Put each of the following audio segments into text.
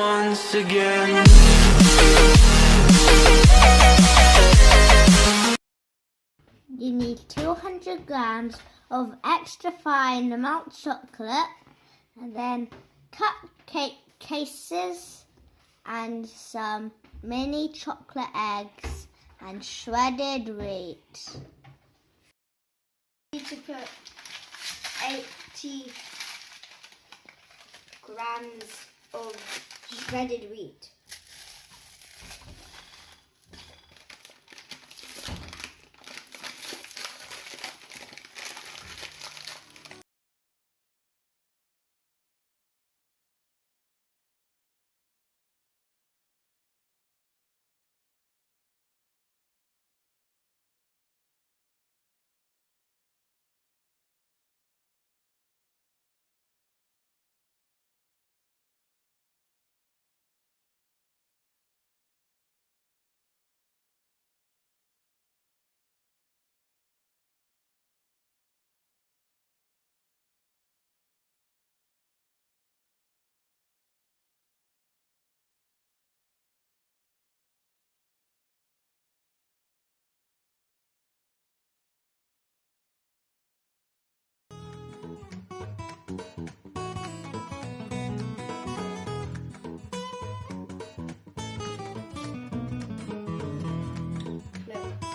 once again. You need 200 grams of extra fine melt chocolate, and then cupcake cases and some mini chocolate eggs and shredded wheat. You need to put 80 grams of shredded wheat.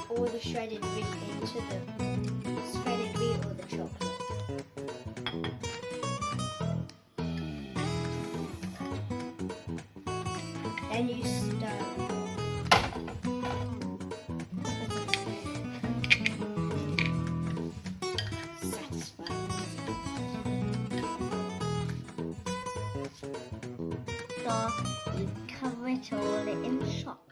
All the shredded wheat into the shredded wheat or the chocolate. Then you stir. Satisfying. So you cover it all in chocolate.